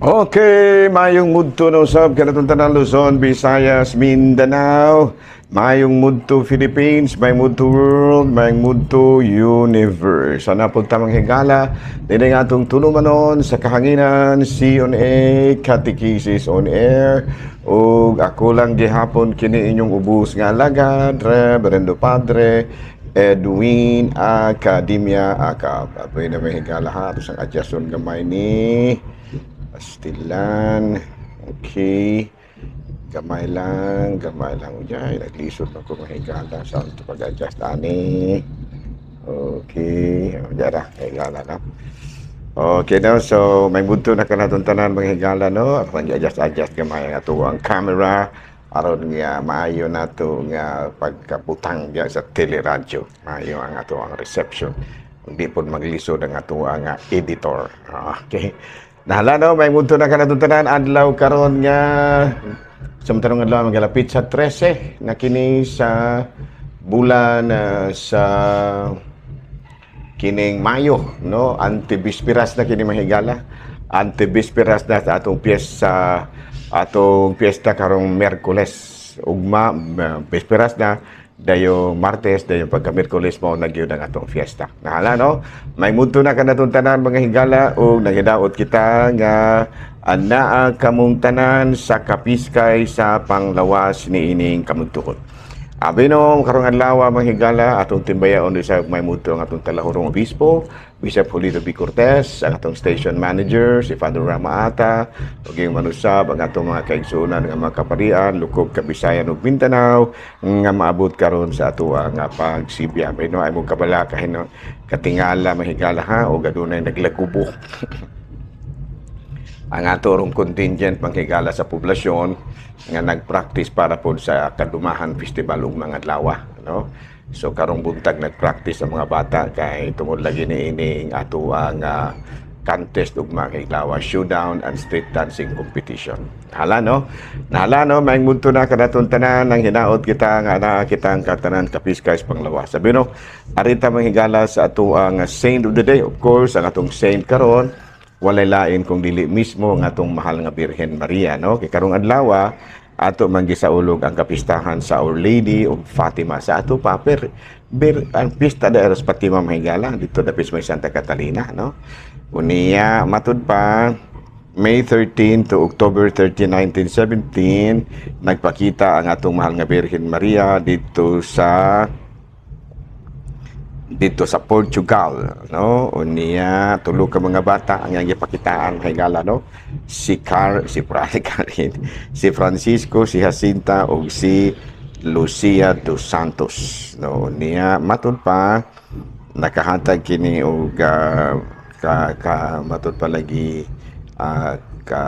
Okay, mayong mudto no sab kanatong tanan Luzon, Visayas, Mindanao. Mayong mudto Philippines, may mudto world, may mudto universe. Sana po tamang higala, dinay atong tulumanon sa kahanginan, C&A, Catechesis on Air. O ako lang gihapon kini inyong ubus nga alagad, Reverendo Padre Edwin Academia Akab. Apoy na may higala ha, ito sang adjuston gamay ni Pastilan. Okay. Gamay lang. Ujay, naglisod na ko mahigala. Saan ito pag-adjust ani? Okay. Ujara, mahigala na. Okay no, so may bunto na ka natong tanan mga higala no. At mag-adjust gamay nga ito ang camera. Aron nga maayo na ito nga pagkaputang dyan sa teleradyo. Maayo ang ito ang reception. Hindi po maglisod ang ito ang editor. Okay. Nahala no, may bunto na ka natong tanan. Adlaw karon nga samtang adlaw magalapit sa 13 na kini sa bulan sa kining Mayo no, antibisperas na kini mahigala, antibisperas na sa atong piyesta karong Miyerkules ugma, bisperas na dayo Martes dayo pagka Miyerkules mo nagyud ang atong fiesta. Nahala no, may mudto na kanatong tanan mga higala ug nagidaot kita nga anaa kamong tanan sa kapiskay sa panglawas ni ining kamugtuhon. Abi no, karong adlaw mga higala atong timbayaon sa may mudto ang atong talahurong obispo, Bishop Julito B. Cortez, ang atong station manager si Father Rama Ata, ug yung manusab ang atong mga kaigsuonan nga mga kaparian lukog Kabisayan ug Mindanao nga maabot karon sa ato nga pagsibya. Abi no, ay mo kabala kahino katingala mga higala ha o adunay naglagubo. Ang atorong contingent manghigala sa poblasyon nga nagpractice para po sa Kadumahan Festival ug mga adlaw no. So karong buntag nagpractice ang mga bata kay tungod lagi ni ining ato ang contest ug mga adlaw, showdown and street dancing competition. Nahala no, may munto na kanaton tanan nang hinaot kita nga naa kitang katanan kapiskay sa panglawas. Sabi no, arita manghigala sa ato ang saint of the day, of course ang atong saint karon walay lain kung dili mismo ang atong mahal nga Birhen Maria no. Kay karong adlaw ato man gisaulog ang kapistahan sa Our Lady of Fatima sa ato pa ang pista de Eros Fatima mahigala dito dapit may Santa Catalina no. Unya matud pa May 13 to October 13, 1917 nagpakita ang atong mahal nga Birhen Maria dito sa Portugal no. Unya tulo ka mga bata ang gipakitaan higala no, si Francisco, si Jacinta ug si Lucia dos Santos no. Unya matud pa nakahatag kini og matud pa lagi ka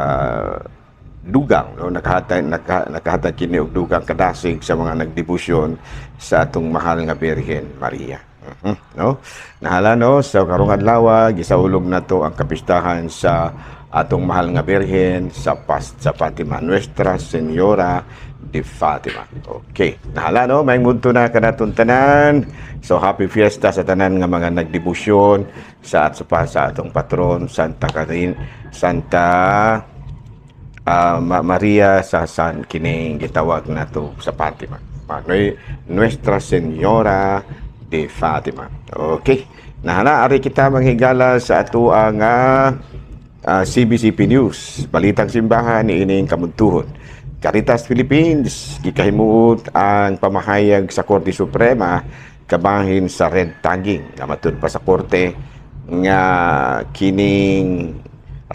dugang no, nakahatag kini og dugang kadasig sa mga nagdebosyon sa atong mahal nga Birhen Maria. No, nahala no, sa karong adlaw gisaulog nato ang kapistahan sa atong mahal nga Birhen sa Fatima, Nuestra Señora de Fatima. Okay, nahala no, may mudto na kanaton tanan. So happy fiesta sa tanan nga mga nagdebosyon sa atong patron Santa Maria sa San kining gitawag nato sa Fatima, Nuestra Señora de Fatima. Okay. Nahala ari kita manghigala sa ato ang CBCP News, balitang simbahan ni ining kamudtuhon. Caritas Philippines gikahimuot ang pamahayag sa Korte Suprema kabahin sa red tagging. Matud pa sa korte nga kining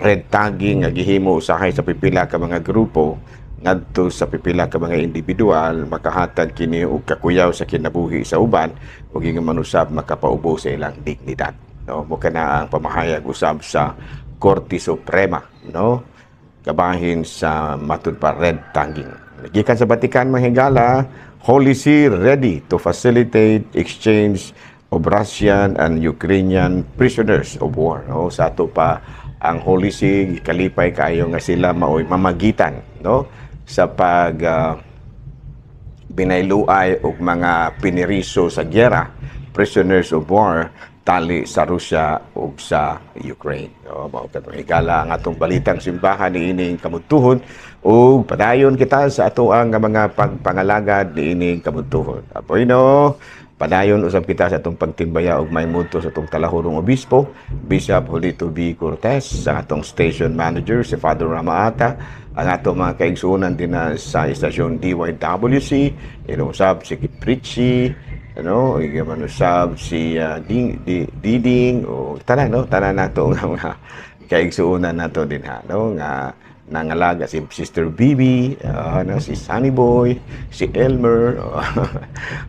red tagging nga gihimo usahay sa pipila ka mga grupo ngadto sa pipila ka mga individual makahatag kini og kakuyaw sa kinabuhi sa uban ug manusab makapaubo sa ilang dignidad no. Mo kana ang pamahayag usab sa Korte Suprema no, kabahin sa matud pa red tagging. Gikan sa Batikan mahigala, Holy See ready to facilitate exchange of Russian and Ukrainian prisoners of war no. Sa ato pa ang Holy See kalipay kaayo nga sila maoy mamagitan no sa pag binayluay og mga piniriso sa gyera prisoners of war tali sa Russia ug sa Ukraine. Mao katong higala ang atong balitang simbahan niining kamudtuhon ug padayon kita sa atoang mga pagpangalagad niining kamudtuhon. Apoy padayon usab kita sa atong pagtimbaya og mahimudto sa atong talahurong obispo, Bishop Julito B. Cortez, sa atong station manager si Father Ramaata, ang atong mga kaigsuonan din sa istasyon DYWC, inusab si Kiprichi, manusab si Diding o tanan nato nga mga kaigsuonan nato din nga nangalaga si Sister Bibi, si Sunny Boy, si Elmer,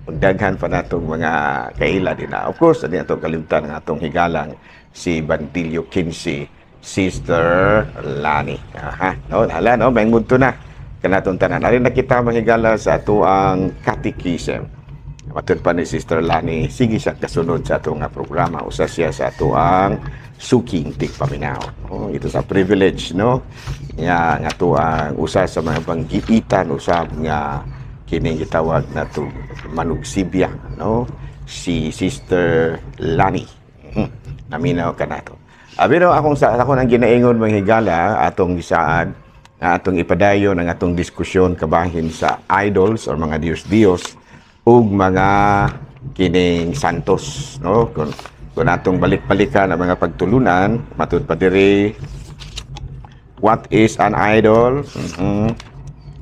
daghan pa natong mga kaila din Of course, hindi nato kalimtan ng atong higalang si Bantilio 15, Sister Lani. May mundo na kanatong tanan. Alin na kita mahigala sa ato ang catechism. Matod pa ni Sister Lani, sige siya kasunod sa ato nga programa. Usa siya sa ato ang suking tigpaminaw. Ito sa privilege, nga ato ang usa sa mga panggiitan, usab nga kining gitawag na ito manugsibya, si Sister Lani. Naminaw ka na ito. Pero ako nang ginaingon mga higala, atong gisaan, atong ipadayon ang atong diskusyon kabahin sa idols or mga Diyos-Diyos ug mga kining santos, kung atong balik-balikan ang mga pagtulunan, matud pa diri, what is an idol?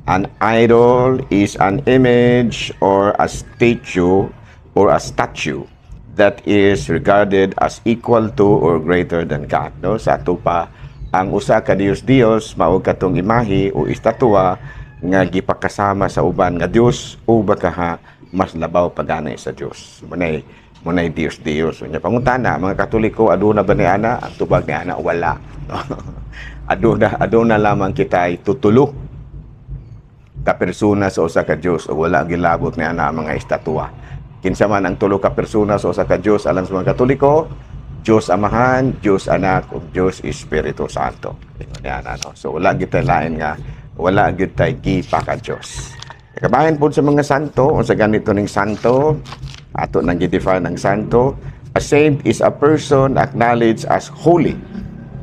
An idol is an image or a statue that is regarded as equal to or greater than God. Sa ato pa, ang usa ka Dios mao katong imahe o estatwa nga gipakasama sa uban nga Dios o baka mas labaw paganay sa Dios. Munay Dios. Unya pangutana, mga Katoliko, aduna ba ni ana? Ang tubag ni ana wala. aduna lamang kita ay tutulo ka persona sa usa ka Dios o wala gilabot ni ana mga estatwa. Kinsa man ang tulo ka persona sa usa ka Dios alang sa mga Katoliko, Diyos Amahan, Diyos Anak, ug Diyos Espiritu Santo. So wala gid lain nga wala gid tay gipa ka Dios. Kabahin po sa mga santo, o sa ganito ning santo, ato nang i-define ng santo, a saint is a person acknowledged as holy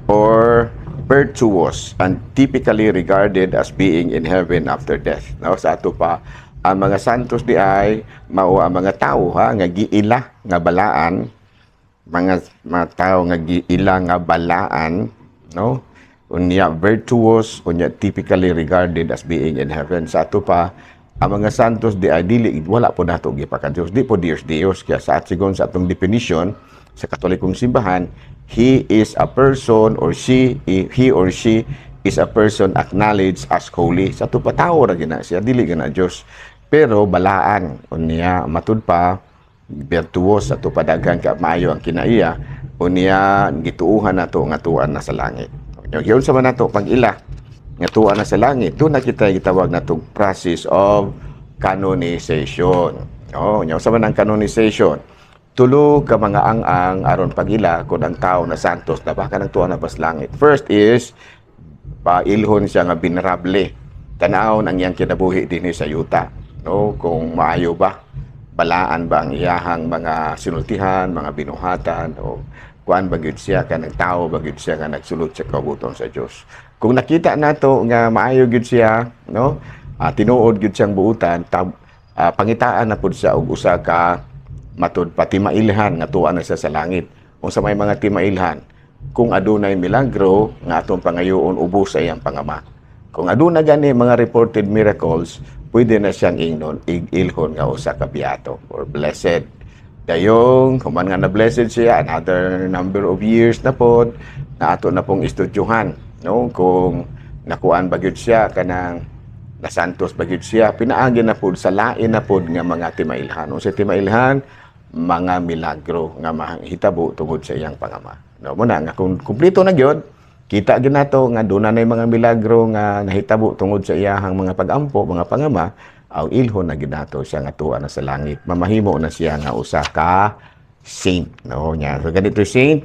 or virtuous and typically regarded as being in heaven after death. Sa ato pa, ang mga santos di ay mao ang mga tao nga giila nga balaan, mga tao nga giila nga balaan, unya virtuous, unya typically regarded as being in heaven. Sa ato pa, ang mga santos di ay dili wala po nato gipaka Dios, di po Dios kaya sa sigon sa atong definition sa Katolikong simbahan, he or she is a person acknowledged as holy. Sa ato pa tawo ra gina siya, dili gina Dios, pero balaan unya matud pa virtuous, sa ato pa daghan ka maayo ang kinaiya unya gituuhan nato nga tuan na sa langit. Yung sa man nato pag ila nga tuwa na sa langit, doon na kita gitawag na itong process of canonization. Sa man ang canonization, tulo ka mga ang aron pagila kung ang tao na santos na baka nang tuwa na pas langit. First is, pailhon siya nga venerable. Tanaon ang iyang kinabuhi din sa yuta. Kung maayo ba, balaan ba ang iyahang mga sinultihan, mga binuhatan, o kuan bagid siya ka ng tao, bagid siya nga nagsulod sa kabuton sa Dios. Kung nakita nato nga maayo gid siya, tinuod gid siyang buutan, pangitaan na pud siya og usa ka matud patimailhan nga tuwa na siya sa langit. Unsa may mga timailhan, kung adunay milagro nga atong pangayoon ubos sa iyang pangama. Kung aduna gani mga reported miracles, pwede na siyang ilhon nga usa ka beato or blessed. Dayong, kuman nga na-blessed siya, another number of years na po, na ato na pong istudyuhan. Kung nakuan bagyod siya, kanang nasantos bagyod siya, pinaagin na po sa lain na po nga mga timailhan. Sa timailhan, mga milagro nga mahitabo tungod sa iyang pangama. Muna nga, kung kumplito na gyud, kita gyud nato nga doon na mga milagro nga nahitabo tungod sa iyahang mga pag-ampo, mga pangama, aw ilhon na ginato siya nga tuwa na sa langit. Mamahimo na siya nga usa ka saint. So ganito saint,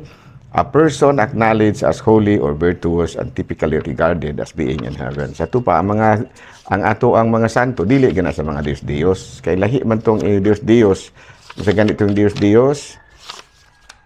a person acknowledged as holy or virtuous and typically regarded as being in heaven. Sa ito pa, ang ato ang mga santo, dili gina sa mga Diyos-Diyos. Kay lahi man tong Diyos-Diyos Sa ganitong Diyos-Diyos,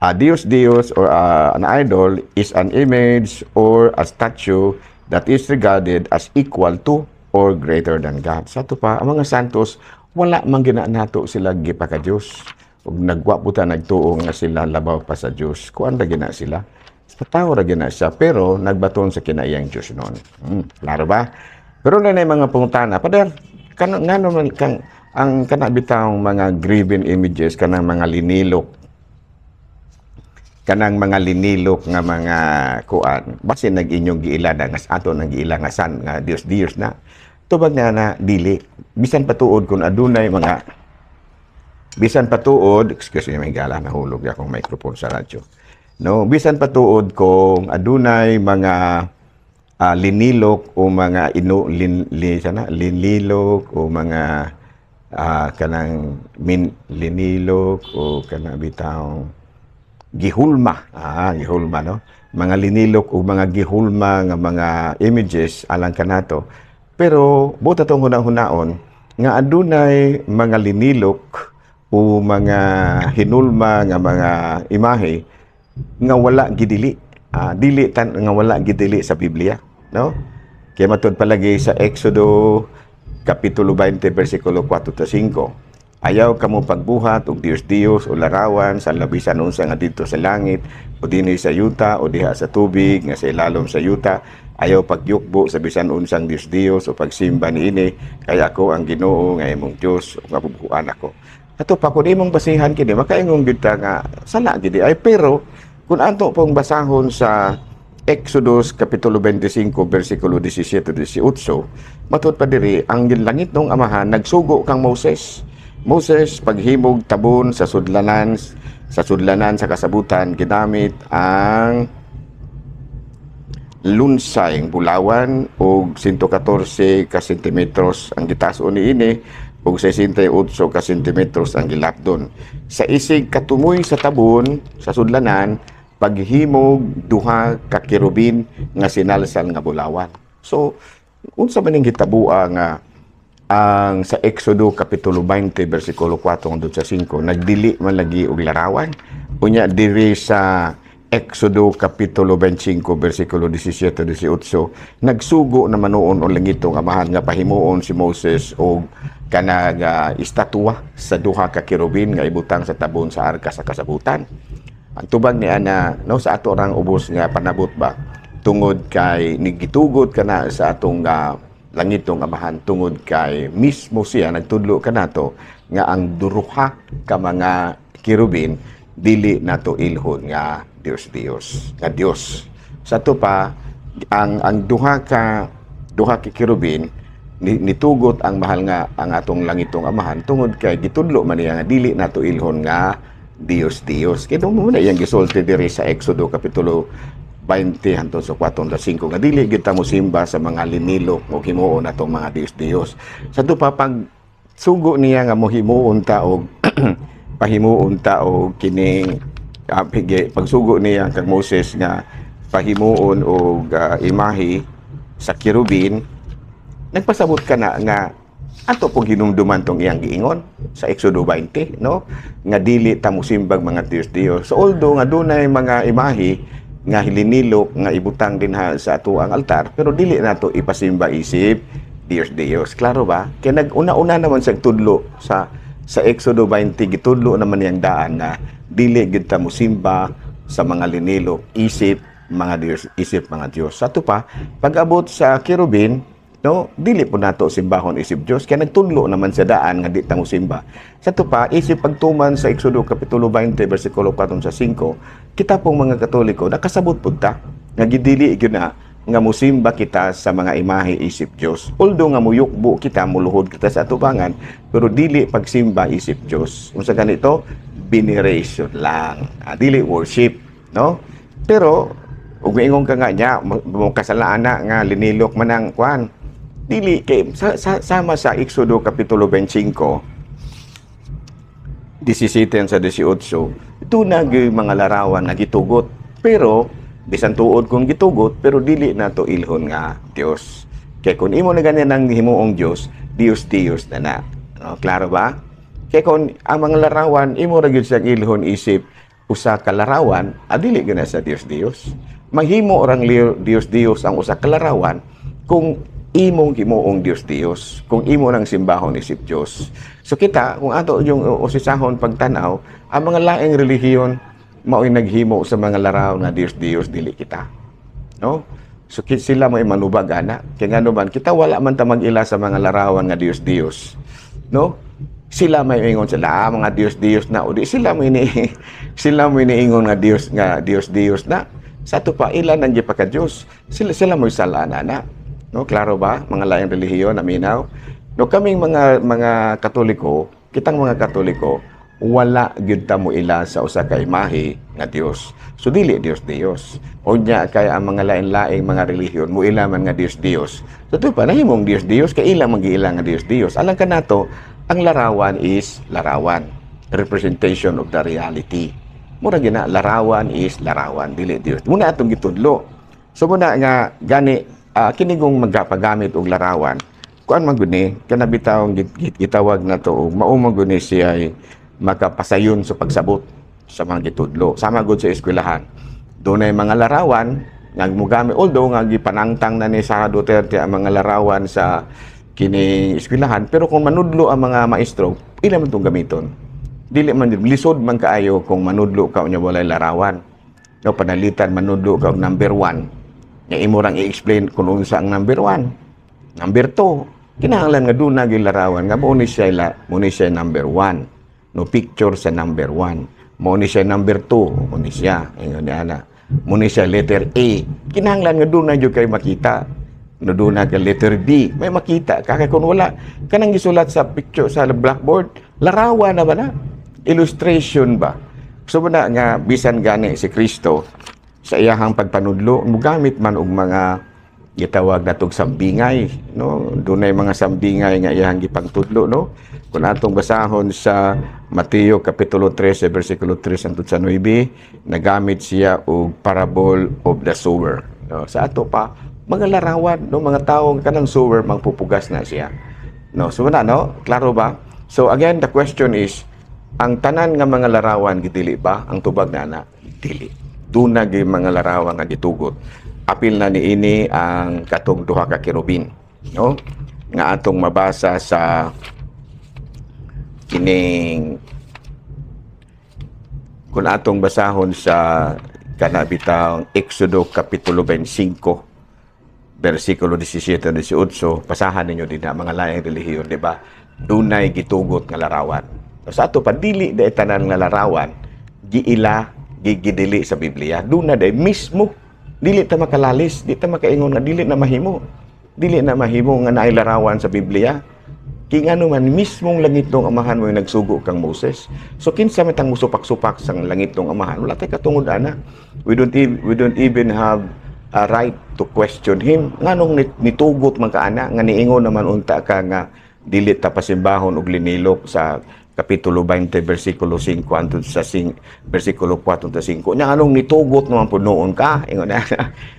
Diyos-Diyos or an idol is an image or a statue that is regarded as equal to or greater than God. Sa ito pa, ang mga santos, wala man ginanato sila gipaka Diyos. Ug nagwaputa nagtuo nga sila labaw pa sa Diyos. Kuan ra gina sila? Sa tao ra gina siya, pero nagbaton sa kinaiyang Diyos noon. Klaro ba? Pero na mga pungtana, pader, nga naman kang ang kanabitang mga graven images, kanang mga linilok, kanang mga linilok nga mga kuan, base nag-inyong giilada nga ato nang giila nga san nga Dios na. Tubag na dili. Bisan patuod kung adunay mga bisan patuod, excuse me, may gala nahulog akong microphone sa radyo. No, bisan patuod kung adunay mga linilok o mga linilok o mga kanang linilok o kanang bitang gihulma. Gihulma, no? Mga linilok o mga gihulma nga mga images alang kanato. Pero buta tong hunahon nga adunay mga linilok o mga hinulma nga mga imahe nga wala gidili. Nga wala gidili sa Biblia, no? Kaya matud palagi sa Exodo Kapitulo 20, versikulo 4-5. Ayaw kamo pagbuhat og Dios o larawan sa labisan unsa nga dito sa langit o dinhi sa yuta o diha sa tubig nga sa ilalom sa yuta. Ayaw pagyukbo sa bisan unsang Dios o pagsimba niini, kaya ako ang Ginoo nga imong Dios o nga bubuan ako. Ato pa kung imong basihan kini makaingon gyud ta nga sala gid ay, pero kung ato pong basahon sa Exodus Kapitulo 25, versikulo 17-18, matud pa diri, ang langit ng amahan, nagsugo kang Moses. Moses, paghimog tabon sa sudlanan sa kasabutan, ginamit ang lunsay, bulawan, o 114 ka sentimetros ang gitason niini, o 68 ka sentimetros ang gilapdon. Sa isig katumoy sa tabon, sa sudlanan, paghimog duha ka kirubin nga sinalsal nga bulawan. So, unsa man ning gitabua nga ang sa Exodo Kapitulo 20 versikulo 4-5 nagdili man lagi og larawan. Unya diri sa Exodo Kapitulo 25 versikulo 17-18 nagsugo na manoon og langitong amahan nga pahimuon si Moses og kanang estatwa sa duha ka kirubin nga ibutang sa tabon sa arka sa kasabutan. Ang tubag ni ana no sa ato rang ubos nga panabot ba tungod kay nigitugod kana sa atong langitong amahan, tungod kay mismo siya nagtudlo kanato nga ang duruha ka mga kirubin dili nato ilhon nga Dios nga Dios. Sa to pa ang duha ka kirubin nitugot ang mahal nga ang atong langitong amahan tungod kay gitudlo man niya nga dili nato ilhon nga Dios. Kaya doon muna yung gisulti diri sa Exodo Kapitulo 20 hangtod sa 4-5 nga dili gid ta mo simba sa mga linilok o himuon natong mga Dios. Sa to pa pag sugo niya nga mohimuon ta og pahimuon ta og kining pagsugo niya kag Moses nga pahimuon og imahe sa kirubin, nagpasabot ka na nga ato pong hinumduman tong iyang giingon sa Exodo 20, no? Nga dili ta musimbag mga Dios. So although nga dunay mga imahe nga hilinilok nga ibutang din sa ato ang altar, pero dili nato ipasimba isip Dios. Klaro ba? Kaya nag-una naman sa tudlo sa Exodo 20 gitudlo naman yang daan na dili gid ta musimba sa mga linilok isip mga Dios. Sa ato pa pag-abot sa kirubin, no, dili po nato simbahon isip Dios kaya nagtudlo naman sa daan nga di ta mosimba. Sa to pa isip pagtuman sa Exodo Kapitulo 20 versikulo 4-5, kita pong mga Katoliko nakasabot pud ta nga gidili gyud na nga mosimba kita sa mga imahe isip Dios. Although nga muyukbo kita, muluhod kita sa atubangan, pero dili pagsimba isip Dios. Unsa ganito? Veneration lang. Dili worship, no? Pero ug ingon ka nga nya mo kasalaan na nga linilok man ang kwan. Dili kay sama sa Exodo Kapitulo 25 17 sa 18 ito na mga larawan nga gitugot, pero bisan tuod kung gitugot, pero dili nato ilhon nga Dios. Kaya kung imo na ganyan ang himuong Dios na na. No, klaro ba? Kaya kung ang mga larawan, imo ra gyud siyang ilhon isip usa ka larawan, adili gina sa Dios. Mahimo orang Dios ang usa ka larawan kung imong himuong Dios. Kung imo nang simbahon isip Dios. So kita, kung ato yung usisahon pagtanaw, ang mga laing relihiyon mao'y naghimo sa mga larawan nga Dios, dili kita. No? So sila mo'y manubag ana. Kaya nga naman, kita wala man ta mag-ila sa mga larawan nga Dios. No? Sila may ingon sila, mga Dios na. O di sila may iniingon nga Dios na. Sa ito pa, ilan ang pa ka Diyos. Sila mo'y salana na. No, klaro ba? Mga laing relihiyon, aminaw. No, kaming mga Katoliko, kitang mga Katoliko, wala gyud ta mo ila sa usa ka imahe nga Dios. So dili Dios. O nya kay ang mga lain-laing mga relihiyon mo ila man nga Dios. So ito pa nahimong Dios kay ila mag-iila nga Dios. Alang ka nato, ang larawan is larawan, representation of the reality. Mura gina larawan is larawan, dili Dios. Muna atong gitudlo. So muna nga gani kinigong magapagamit og larawan. Kuan man gud ni kana bitawng gitawag na to og mao man gud ni siya ay makapasayon sa pagsabot sa mga gitudlo. Sama gud sa eskwelahan. Dunay mga larawan nga mogamit although nga gipanangtang na ni Sara Duterte ang mga larawan sa kini eskwelahan, pero kung manudlo ang mga maestro, ila man itong gamiton. Dili man, lisod man kaayo kung manudlo ka unya walay larawan. No, panalitan manudlo ka og number 1. Nga imo rang i-explain kung unsa ang number 1. Number 2, kinahanglan nga doon naging larawan nga mo ni siya number 1. No, picture sa number 1. Mo ni siya number 2, mo ni siya, ingon ni ana. Mo ni siya letter A. Kinahanglan nga doon na jud kay makita. No, doon na letter B, may makita kaya kung wala kanang gisulat sa picture sa blackboard, larawan na ba na? Illustration ba? So na nga bisan gani si Kristo sa iyahang pagpanudlo mugamit man og mga gitawag natong sambingay, no? Dunay mga sambingay nga iyahang gipangtudlo, no? Kung atong basahon sa Mateo kapitulo 13 versikulo 3 hangtod sa 9, nagamit siya og parable of the sower. No? Sa ato pa mga larawan, no, mga taong kanang sower magpupugas na siya. No, so na, no? Klaro ba? So again, the question is, ang tanan nga mga larawan gidili ba ang tubag na ana? Dili. Duna gyud mga larawan nga gitugot. Apil na niini ang katong duha ka kerubin, no? Nga atong mabasa sa kining kung atong basahon sa kanabitang Exodo kapitulo 25 versikulo 17 at 18, pasahan ninyo din na mga laing relihiyon, di ba? Dunay gitugot nga larawan. Sa ato pa, dili da tanan nga larawan, giila, gigidili sa Biblia. Duna da mismo, dili ta makalalis, di ta makaingon nga dili na mahimo. Dili na mahimo nga naay larawan sa Biblia. King ano man, mismong langit ng amahan mo yung nagsugo kang Moses. So kinsa man tang musupak-supak sang langit ng amahan, wala tay katungod ana. We don't even have a right to question him. Nganong nitugot man kaana nga niingon naman unta ka nga dili ta pasimbahon og linilok sa kapitulo 20 bersikulo 5 hangtod sa bersikulo 4 hangtod 5. Nya anong nitugot naman pud noon ka? Ingon na.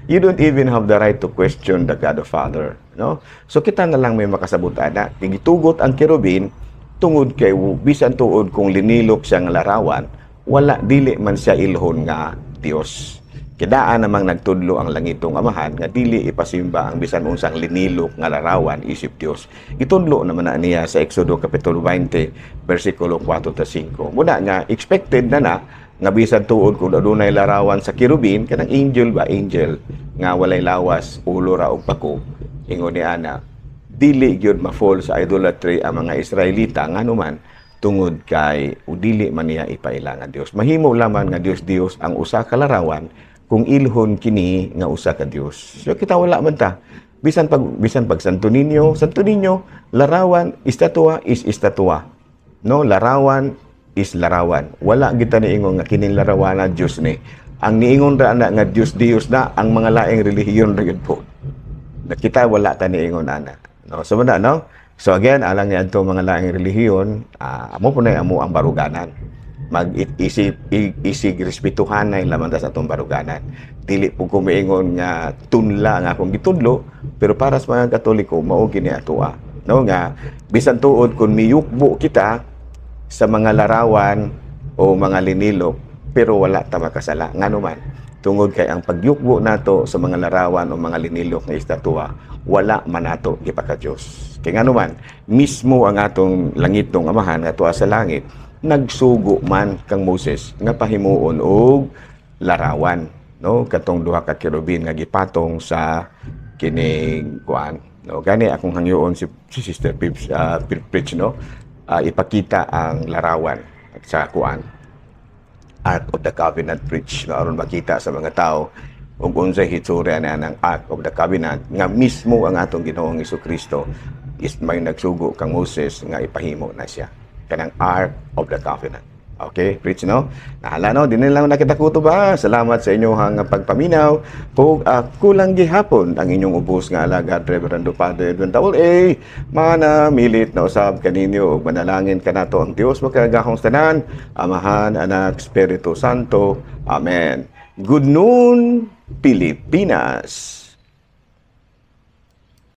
You don't even have the right to question the God the Father, no? So kita na lang may makasabot ana. Gitugot ang kerubin tungod kay bisan tuod kung linilok siya nga larawan, wala dili man siya ilhon nga Dios. Kidaan namang nagtudlo ang langitong amahan nga dili ipasimba ang bisan unsang linilok nga larawan isip Dios. Gitudlo naman na niya sa Exodo kapitulo 20 bersikulo 4 ta 5. Muna nga expected na nga bisan tuod kung adunay larawan sa kerubin kanang angel nga walay lawas, ulo ra og pako. Ingon ni ana, dili gyud ma-fall sa idolatry ang mga Israelita nganuman tungod kay dili man niya ipailangan Dios. Mahimo lamang nga Dios ang usa ka larawan kung ilhon kini nga usa ka Dios. So kita wala man ta. Bisan pag Santo Niño, larawan, estatwa is estatwa. No, larawan is larawan. Wala kita niingon nga kining larawan na Dios ni. Ang niingon ra na nga Dios na ang mga laing relihiyon ra gyud po. Kita wala ta niingon ana. No, so muna, no? So again, alang ni adto mga laing relihiyon, amo po na amo ang baruganan. Mag-isig respetuhan na laman sa atong baruganan. Dili po ko maingon nga tunla nga akong gitudlo, pero para sa mga Katoliko, mao gini atoa. No nga, bisan tuod kung miyukbo kita sa mga larawan o mga linilok pero wala ta makasala nganuman tungod kay ang pagyukbo nato sa mga larawan o mga linilok nga estatwa wala man nato gipaka Dios kay nganuman mismo ang atong langitong amahan nga tuwa sa langit nagsugo man kang Moses nga pahimuon og larawan no katong duha ka kerubin nga gipatong sa kining kuan no gani akong hangyoon si Sister Pips Preach no ipakita ang larawan sa kuan Ark of the Covenant Preach na aron makita sa mga tao ug unsay hitsura na ng Ark of the Covenant nga mismo ang atong Ginoong Hesukristo is may nagsugo kang Moses nga ipahimo na siya kanang Ark of the Covenant. Okay, preach no? Nahala no, din lang nakita ko to ba? Salamat sa inyong pagpaminaw. Kung kulang gihapon ang inyong ubos nga alagad Reverendo Father Edwin Taul mana milit na usab kaninyo ug manalangin kanato ang Dios makagahong tanan, Amahan, Anak, Espiritu Santo. Amen. Good noon, Pilipinas.